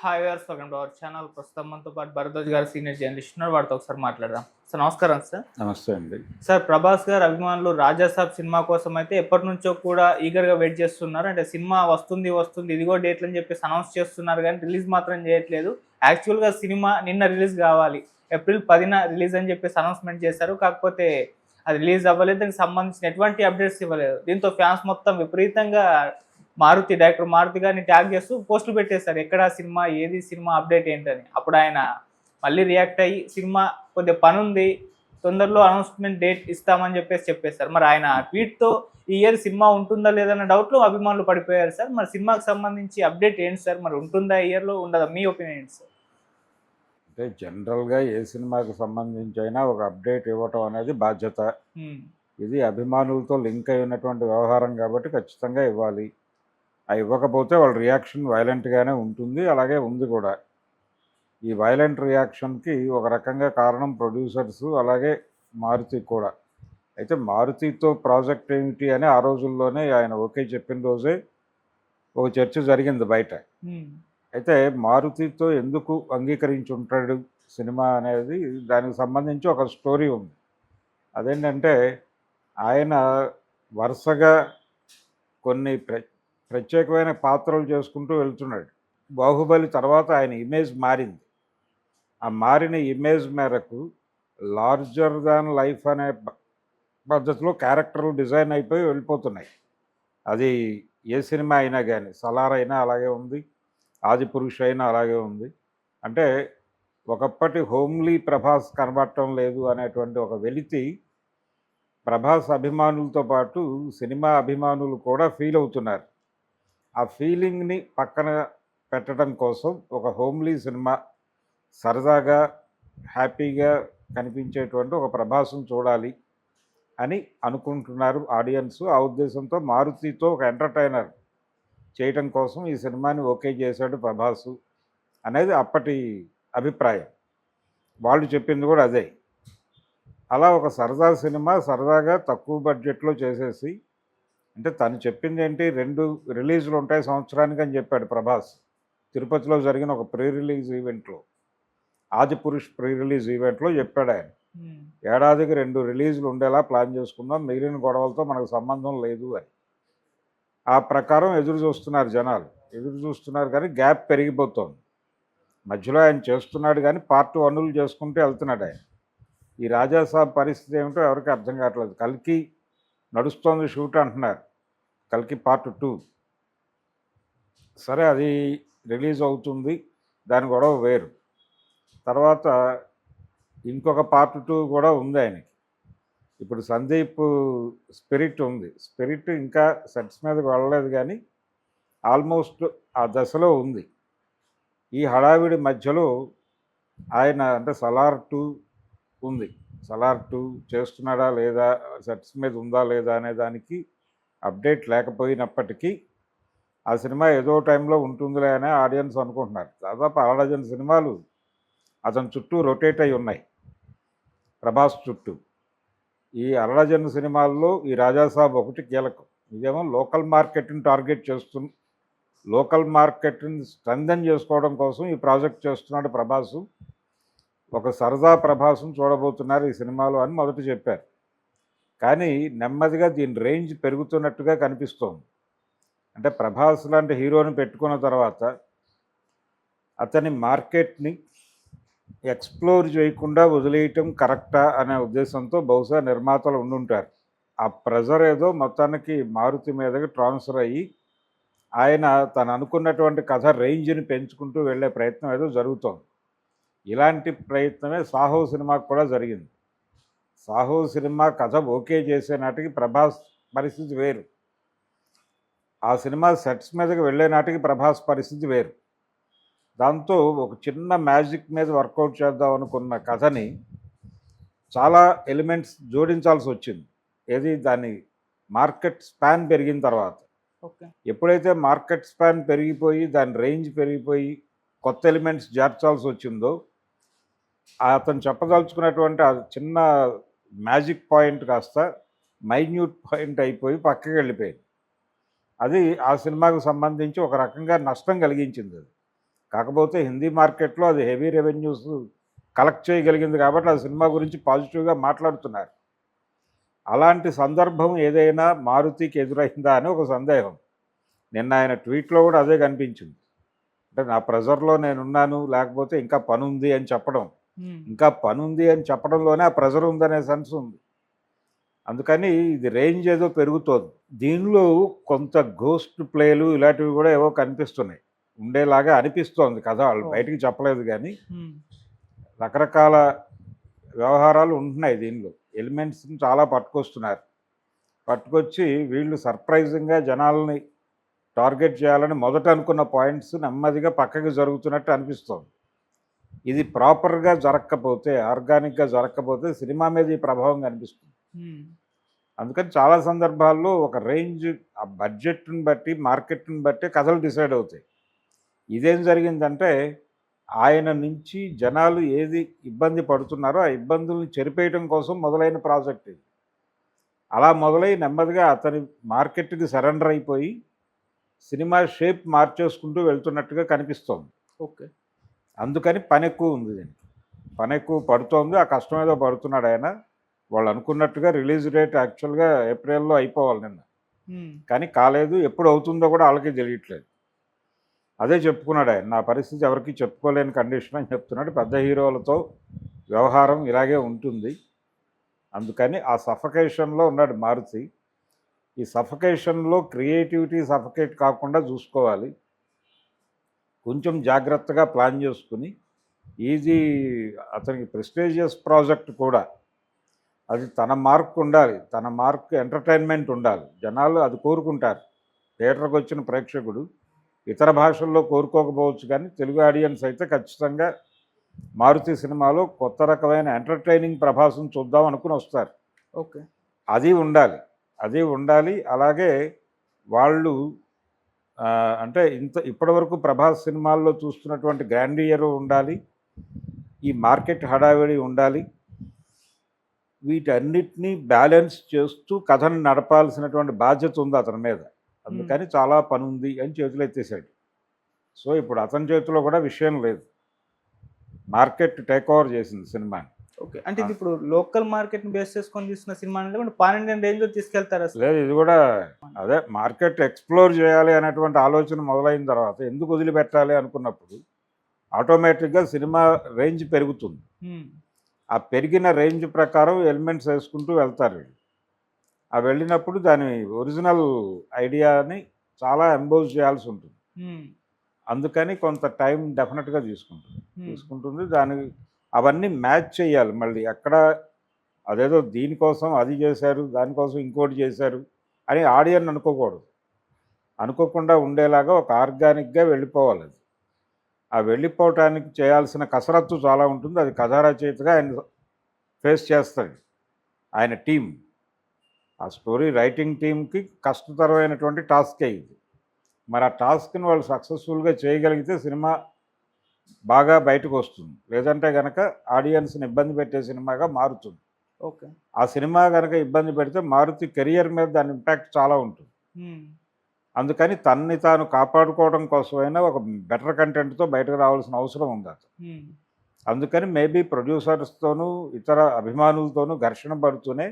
Hi viewers, welcome to our channel. ప్రస్తుతం మనతో పాటు భరద్వాజ్ గారు సీనియర్ జర్నలిస్ట్ ఉన్నారు. వాడితో ఒకసారి మాట్లాడదాం. సార్ నమస్కారం సార్. నమస్తే అండి. సార్, ప్రభాస్ గారు అభిమానులు రాజాసాబ్ సినిమా కోసం అయితే ఎప్పటి నుంచో కూడా ఈగర్గా వెయిట్ చేస్తున్నారు. అంటే సినిమా వస్తుంది వస్తుంది ఇదిగో డేట్లు అని చెప్పేసి అనౌన్స్ చేస్తున్నారు, కానీ రిలీజ్ మాత్రం చేయట్లేదు. యాక్చువల్గా సినిమా నిన్న రిలీజ్ కావాలి, ఏప్రిల్ 10న రిలీజ్ అని చెప్పేసి అనౌన్స్మెంట్ చేశారు. కాకపోతే అది రిలీజ్ అవ్వలేదు, దానికి సంబంధించిన ఎటువంటి అప్డేట్స్ ఇవ్వలేదు. దీంతో ఫ్యాన్స్ మొత్తం విపరీతంగా డైరెక్టర్ మారుతి గారిని ట్యాగ్ చేస్తూ పోస్టులు పెట్టేశారు, ఎక్కడ సినిమా, ఏది సినిమా, అప్డేట్ ఏంటని. అప్పుడు ఆయన మళ్ళీ రియాక్ట్ అయ్యి సినిమా కొద్దిగా పని ఉంది, తొందరలో అనౌన్స్మెంట్ డేట్ ఇస్తామని చెప్పేశారు. మరి ఆయన ట్వీట్తో ఈ ఇయర్ సినిమా ఉంటుందా లేదన్న డౌట్లో అభిమానులు పడిపోయారు సార్. మరి సినిమాకి సంబంధించి అప్డేట్ ఏంటి సార్? మరి ఉంటుందా ఈ ఇయర్లో, ఉండదా? మీ ఒపీనియన్ ఏంటి సార్? అంటే జనరల్గా ఏ సినిమాకి సంబంధించి అయినా ఒక అప్డేట్ ఇవ్వటం అనేది బాధ్యత. ఇది అభిమానులతో లింక్ అయి ఉన్నటువంటి వ్యవహారం కాబట్టి ఖచ్చితంగా ఇవ్వాలి. ఇవ్వకపోతే వాళ్ళ రియాక్షన్ వైలెంట్గానే ఉంటుంది, అలాగే ఉంది కూడా. ఈ వైలెంట్ రియాక్షన్కి ఒక రకంగా కారణం ప్రొడ్యూసర్స్, అలాగే మారుతి కూడా. అయితే మారుతితో ప్రాజెక్ట్ ఏమిటి అని ఆ రోజుల్లోనే ఆయన ఓకే చెప్పిన రోజే ఒక చర్చ జరిగింది బయట. అయితే మారుతితో ఎందుకు అంగీకరించి ఉంటాడు సినిమా అనేది, దానికి సంబంధించి ఒక స్టోరీ ఉంది. అదేంటంటే ఆయన వరుసగా కొన్ని ప్రత్యేకమైన పాత్రలు చేసుకుంటూ వెళ్తున్నాడు. బాహుబలి తర్వాత ఆయన ఇమేజ్ మారింది. ఆ మారిన ఇమేజ్ మేరకు లార్జర్ దాన్ లైఫ్ అనే పద్ధతిలో క్యారెక్టర్లు డిజైన్ అయిపోయి వెళ్ళిపోతున్నాయి. అది ఏ సినిమా అయినా కానీ, సలార్ అయినా అలాగే ఉంది, ఆదిపురుష్ అయినా అలాగే ఉంది. అంటే ఒకప్పటి హోమ్లీ ప్రభాస్ కనబడటం లేదు అనేటువంటి ఒక వెలితి ప్రభాస్ అభిమానులతో పాటు సినిమా అభిమానులు కూడా ఫీల్ అవుతున్నారు. ఆ ఫీలింగ్ని పక్కన పెట్టడం కోసం ఒక హోమ్లీ సినిమా, సరదాగా హ్యాపీగా కనిపించేటువంటి ఒక ప్రభాస్ను చూడాలి అని అనుకుంటున్నారు ఆడియన్స్. ఆ ఉద్దేశంతో మారుతితో ఒక ఎంటర్టైనర్ చేయటం కోసం ఈ సినిమాని ఓకే చేశాడు ప్రభాసు అనేది అప్పటి అభిప్రాయం. వాళ్ళు చెప్పింది కూడా అదే. అలా ఒక సరదా సినిమా సరదాగా తక్కువ బడ్జెట్లో చేసేసి, అంటే తను చెప్పింది ఏంటి, 2 రిలీజులు ఉంటాయి సంవత్సరానికి అని చెప్పాడు ప్రభాస్. తిరుపతిలో జరిగిన ఒక ప్రీ రిలీజ్ ఈవెంట్లో, ఆదిపురుష్ ప్రీ రిలీజ్ ఈవెంట్లో చెప్పాడు ఆయన, ఏడాదికి 2 రిలీజులు ఉండేలా ప్లాన్ చేసుకుందాం, మిగిలిన గొడవలతో మనకు సంబంధం లేదు అని. ఆ ప్రకారం ఎదురు చూస్తున్నారు జనాలు, ఎదురు చూస్తున్నారు. కానీ గ్యాప్ పెరిగిపోతుంది. మధ్యలో ఆయన చేస్తున్నాడు కానీ పార్ట్ 1లు చేసుకుంటూ వెళ్తున్నాడు ఆయన. ఈ రాజాసాబ్ పరిస్థితి ఏమిటో ఎవరికి అర్థం కావట్లేదు. కల్కి నడుస్తోంది షూట్ అంటున్నారు, కల్కి పార్ట్ 2. సరే, అది రిలీజ్ అవుతుంది, దాని గొడవ వేరు. తర్వాత ఇంకొక పార్ట్ 2 కూడా ఉంది ఆయనకి. ఇప్పుడు సందీప్ స్పిరిట్ ఉంది. స్పిరిట్ ఇంకా సెట్స్ మీదకి వెళ్ళలేదు కానీ ఆల్మోస్ట్ ఆ దశలో ఉంది. ఈ హడావిడి మధ్యలో ఆయన, అంటే సలార్ 2 ఉంది, సలార్ 2 చేస్తున్నాడా లేదా, సెట్స్ మీద ఉందా లేదా అనే దానికి అప్డేట్ లేకపోయినప్పటికీ ఆ సినిమా ఏదో టైంలో ఉంటుందిలే అని ఆడియన్స్ అనుకుంటున్నారు. దాదాపు 6 సినిమాలు అతని చుట్టూ రొటేట్ అయి ఉన్నాయి, ప్రభాస్ చుట్టూ. ఈ 6 సినిమాల్లో ఈ రాజాసాబ్ ఒకటి కీలకం. ఇదేమో లోకల్ మార్కెట్ని టార్గెట్ చేస్తుంది, లోకల్ మార్కెట్ని స్ట్రెంథెన్ చేసుకోవడం కోసం ఈ ప్రాజెక్ట్ చేస్తున్నాడు ప్రభాసు. ఒక సరదా ప్రభాస్ను చూడబోతున్నారు ఈ సినిమాలో అని మొదట చెప్పారు. కానీ నెమ్మదిగా దీని రేంజ్ పెరుగుతున్నట్టుగా కనిపిస్తోంది. అంటే ప్రభాస్ లాంటి హీరోని పెట్టుకున్న తర్వాత అతని మార్కెట్ని ఎక్స్ప్లోర్ చేయకుండా వదిలేయటం కరెక్టా అనే ఉద్దేశంతో బహుశా నిర్మాతలు ఉండుంటారు. ఆ ప్రెజర్ ఏదో మొత్తానికి మారుతి మీదకి ట్రాన్స్ఫర్ అయ్యి ఆయన తను అనుకున్నటువంటి కథ రేంజ్ని పెంచుకుంటూ వెళ్ళే ప్రయత్నం ఏదో జరుగుతోంది. ఇలాంటి ప్రయత్నమే సాహో సినిమాకు కూడా జరిగింది. సాహో సినిమా కథ ఓకే చేసే నాటికి ప్రభాస్ పరిస్థితి వేరు, ఆ సినిమా సెట్స్ మీదకి వెళ్ళే నాటికి ప్రభాస్ పరిస్థితి వేరు. దాంతో ఒక చిన్న మ్యాజిక్ మీద వర్కౌట్ చేద్దాం అనుకున్న కథని చాలా ఎలిమెంట్స్ జోడించాల్సి వచ్చింది. ఏది, దాని మార్కెట్ స్పాన్ పెరిగిన తర్వాత. ఎప్పుడైతే మార్కెట్ స్పాన్ పెరిగిపోయి దాని రేంజ్ పెరిగిపోయి కొత్త ఎలిమెంట్స్ చేర్చాల్సి వచ్చిందో, అతను చెప్పదలుచుకున్నటువంటి ఆ చిన్న మ్యాజిక్ పాయింట్ కాస్త మైన్యూట్ పాయింట్ అయిపోయి పక్కకి వెళ్ళిపోయింది. అది ఆ సినిమాకు సంబంధించి ఒక రకంగా నష్టం కలిగించింది అది. కాకపోతే హిందీ మార్కెట్లో అది హెవీ రెవెన్యూస్ కలెక్ట్ చేయగలిగింది కాబట్టి ఆ సినిమా గురించి పాజిటివ్గా మాట్లాడుతున్నారు. అలాంటి సందర్భం ఏదైనా మారుతికి ఎదురైందా అని ఒక సందేహం. నిన్న ఆయన ట్వీట్లో కూడా అదే కనిపించింది. అంటే నా ప్రెజర్లో నేనున్నాను, లేకపోతే ఇంకా పనుంది అని చెప్పడం. ఇంకా పనుంది అని చెప్పడంలోనే ఆ ప్రెజర్ ఉందనే సెన్స్ ఉంది. అందుకని ఇది రేంజ్ ఏదో పెరుగుతోంది. దీనిలో కొంత గోస్ట్ ప్లేలు ఇలాంటివి కూడా ఏవో కనిపిస్తున్నాయి. ఉండేలాగా అనిపిస్తోంది కథ. వాళ్ళు బయటికి చెప్పలేదు కానీ రకరకాల వ్యవహారాలు ఉంటున్నాయి దీనిలో. ఎలిమెంట్స్ని చాలా పట్టుకొచ్చి వీళ్ళు సర్ప్రైజింగ్గా జనాలని టార్గెట్ చేయాలని మొదట అనుకున్న పాయింట్స్ నెమ్మదిగా పక్కకి జరుగుతున్నట్టు అనిపిస్తోంది. ఇది ప్రాపర్గా జరగకపోతే, ఆర్గానిక్గా జరగకపోతే సినిమా మీద ఈ ప్రభావం కనిపిస్తుంది. అందుకని చాలా సందర్భాల్లో ఒక రేంజ్, ఆ బడ్జెట్ని బట్టి, మార్కెట్ని బట్టి కథలు డిసైడ్ అవుతాయి. ఇదేం జరిగిందంటే ఆయన నుంచి జనాలు ఏది ఇబ్బంది పడుతున్నారో ఆ ఇబ్బందుల్ని చెరిపేయడం కోసం మొదలైన ప్రాజెక్ట్ ఇది. అలా మొదలై నెమ్మదిగా అతని మార్కెట్కి సరెండర్ అయిపోయి సినిమా షేప్ మార్చేసుకుంటూ వెళ్తున్నట్టుగా కనిపిస్తోంది. ఓకే. అందుకని పని ఎక్కువ ఉంది దీనికి. పని ఎక్కువ పడుతోంది. ఆ కష్టం ఏదో పడుతున్నాడు ఆయన. వాళ్ళు అనుకున్నట్టుగా రిలీజ్ డేట్ యాక్చువల్గా ఏప్రిల్లో అయిపోవాలి నిన్న, కానీ కాలేదు. ఎప్పుడు అవుతుందో కూడా వాళ్ళకి తెలియట్లేదు. అదే చెప్పుకున్నాడు ఆయన, నా పరిస్థితి ఎవరికి చెప్పుకోలేని కండిషన్ అని చెప్తున్నాడు. పెద్ద హీరోలతో వ్యవహారం ఇలాగే ఉంటుంది. అందుకని ఆ సఫకేషన్లో ఉన్నాడు మారుతి. ఈ సఫకేషన్లో క్రియేటివిటీ సఫకేట్ కాకుండా చూసుకోవాలి. కొంచెం జాగ్రత్తగా ప్లాన్ చేసుకుని ఈజీ, అతనికి ప్రెస్టీజియస్ ప్రాజెక్ట్ కూడా అది తన మార్క్ ఉండాలి. తన మార్క్ ఎంటర్టైన్మెంట్ ఉండాలి. జనాలు అది కోరుకుంటారు. థియేటర్కి వచ్చిన ప్రేక్షకుడు ఇతర భాషల్లో కోరుకోకపోవచ్చు, కానీ తెలుగు ఆడియన్స్ అయితే ఖచ్చితంగా మారుతి సినిమాలో కొత్త రకమైన ఎంటర్టైనింగ్ ప్రభాసం చూద్దాం అనుకుని వస్తారు. ఓకే. అది ఉండాలి. అలాగే వాళ్ళు అంటే ఇప్పటివరకు ప్రభాస్ సినిమాల్లో చూస్తున్నటువంటి గ్రాండియర్ ఉండాలి. ఈ మార్కెట్ హడావిడి ఉండాలి. వీటన్నిటినీ బ్యాలెన్స్ చేస్తూ కథను నడపాల్సినటువంటి బాధ్యత ఉంది అతని మీద. అందుకని చాలా పని ఉంది అని చేతులు ఎత్తేసాడు. సో ఇప్పుడు అతని చేతిలో కూడా విషయం లేదు. మార్కెట్ టేక్ ఓవర్ చేసింది సినిమాని. ఓకే. అంటే ఇది ఇప్పుడు లోకల్ మార్కెట్ని బేస్ చేసుకొని తీస్తున్న సినిమా అంటే పాన్ ఇండియన్ రేంజ్లో తీసుకెళ్తారు అసలు? లేదు, ఇది కూడా అదే మార్కెట్ ఎక్స్ప్లోర్ చేయాలి అనేటువంటి ఆలోచన మొదలైన తర్వాత ఎందుకు వదిలిపెట్టాలి అనుకున్నప్పుడు ఆటోమేటిక్గా సినిమా రేంజ్ పెరుగుతుంది. ఆ పెరిగిన రేంజ్ ప్రకారం ఎలిమెంట్స్ వేసుకుంటూ వెళ్తారు వీళ్ళు. ఆ వెళ్ళినప్పుడు దాని ఒరిజినల్ ఐడియాని చాలా ఎంబోజ్ చేయాల్సి ఉంటుంది. అందుకని కొంత టైం డెఫినెట్గా తీసుకుంటుంది. అవన్నీ మ్యాచ్ చేయాలి. మళ్ళీ ఎక్కడ అదేదో దీనికోసం అది చేశారు, దానికోసం ఇంకోటి చేశారు అని ఆడియన్ అనుకోకుండా ఉండేలాగా ఒక ఆర్గానిక్గా వెళ్ళిపోవాలి. అది ఆ వెళ్ళిపోవటానికి చేయాల్సిన కసరత్తు చాలా ఉంటుంది. అది కథా రచయితగా ఆయన ఫేస్ చేస్తాడు. ఆయన టీం, ఆ స్టోరీ రైటింగ్ టీంకి కష్టతరమైనటువంటి టాస్కే ఇది. మరి ఆ టాస్క్ని వాళ్ళు సక్సెస్ఫుల్గా చేయగలిగితే సినిమా బాగా బయటకు వస్తుంది. లేదంటే కనుక ఆడియన్స్ని ఇబ్బంది పెట్టే సినిమాగా మారుతుంది. ఓకే. ఆ సినిమా కనుక ఇబ్బంది పెడితే మారుతి కెరియర్ మీద దాని ఇంపాక్ట్ చాలా ఉంటుంది. అందుకని తన్ని తాను కాపాడుకోవడం కోసమైనా ఒక బెటర్ కంటెంట్తో బయటకు రావాల్సిన అవసరం ఉంది అతను. అందుకని మేబీ ప్రొడ్యూసర్స్తోనూ ఇతర అభిమానులతోనూ ఘర్షణ పడుతూనే